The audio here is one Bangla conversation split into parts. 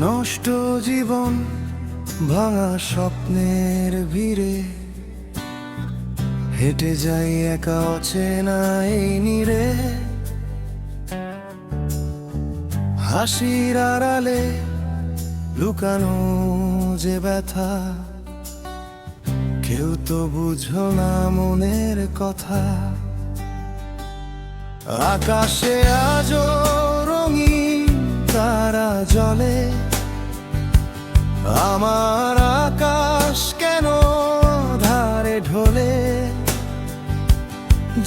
নষ্ট জীবন ভাঙা স্বপ্নের ভিড়ে হেঁটে যাই একা অচেনা এই নীড়ে। হাসির আড়ালে লুকানো যে ব্যথা, কেউ তো বুঝো না মনের কথা। আকাশে আজও রঙিন তারা জ্বলে, আমার আকাশ কেন ধারে ঢলে।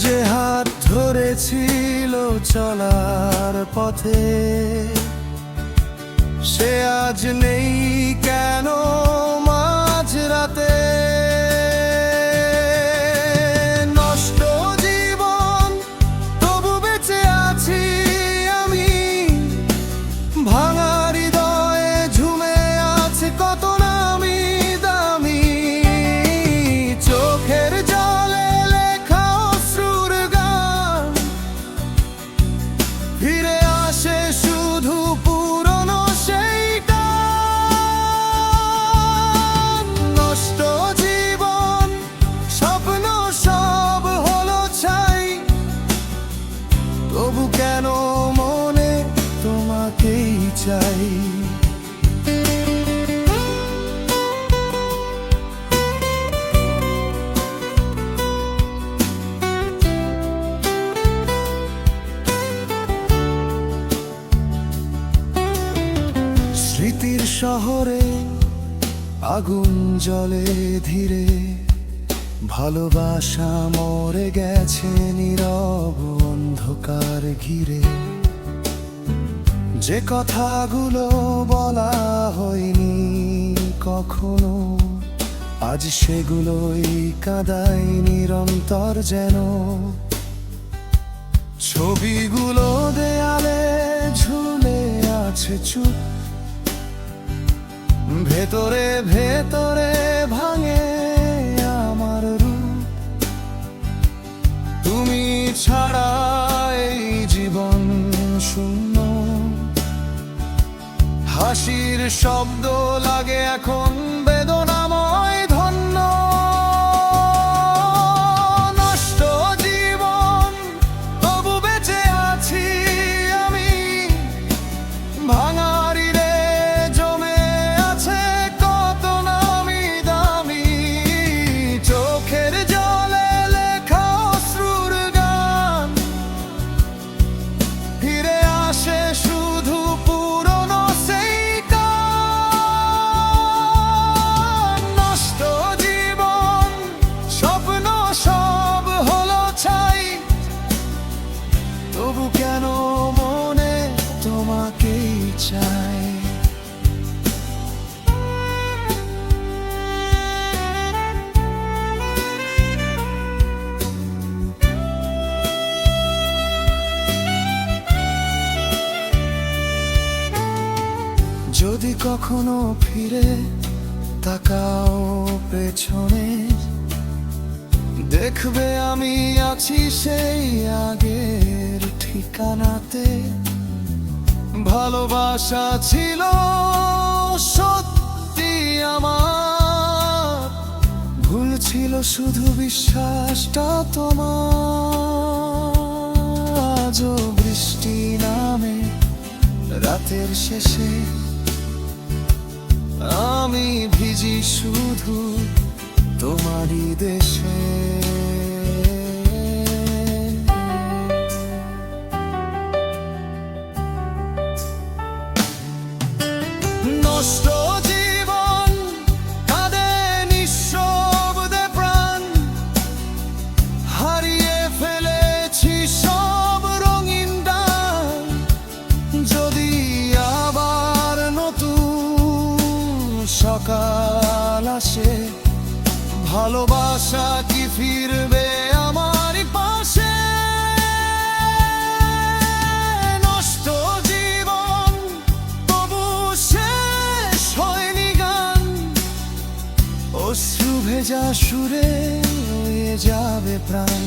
যে হাত ধরেছিল চলার পথে, সে আজ নেই কেন মাঝরাতে। নষ্ট জীবন তবু বেঁচে আছি আমি, ভাঙা হৃদয়ে ঝুমে আছে কত নামি দামি। চোখের জলে লেখা অশ্রুর গান ফিরে আসে শুধু পুরনো সেই টান। নষ্ট জীবন স্বপ্ন সব হলো ছাই, তবু কেন মনে তোমাকেই চাই। স্মৃতির শহরে আগুন জ্বলে ধীরে, ভালোবাসা মরে গেছে নীরব অন্ধকার ঘিরে। যে কথাগুলো বলা হয়নি কখনো, আজ সেগুলোই কাঁদায় নিরন্তর যেন। ছবিগুলো দেয়ালে ঝুলে আছে চুপ, ভেতরে ভেতরে ভাঙে আমার রূপ। তুমি ছাড়া এই জীবন শূন্য, হাসির শব্দ লাগে এখন বেদনাময় ধন্য। নষ্ট জীবন তবু বেঁচে আছি আমি, ভাঙা তবু কেন মনে তোমাকেই চাই। যদি কখনো ফিরে তাকাও পেছনে, দেখবে আমি আছি সেই আগের ঠিকানাতে। ভালোবাসা ছিল সত্যি আমার, ভুল ছিল শুধু বিশ্বাসটা তোমার। আজও বৃষ্টি নামে রাতের শেষে, আমি ভিজি শুধু তোমারই দেশে। নষ্ট জীবন কাঁদে নিঃশব্দে প্রাণ, হারিয়ে ফেলেছি সব রঙিন গান। যদি আবার নতুন সকাল আসে, ভালোবাসা কি ফিরবে আমার পাশে? নষ্ট জীবন তবু শেষ হয়নি গান, অশ্রু ভেজা সুরে হয়ে যাবে প্রাণ।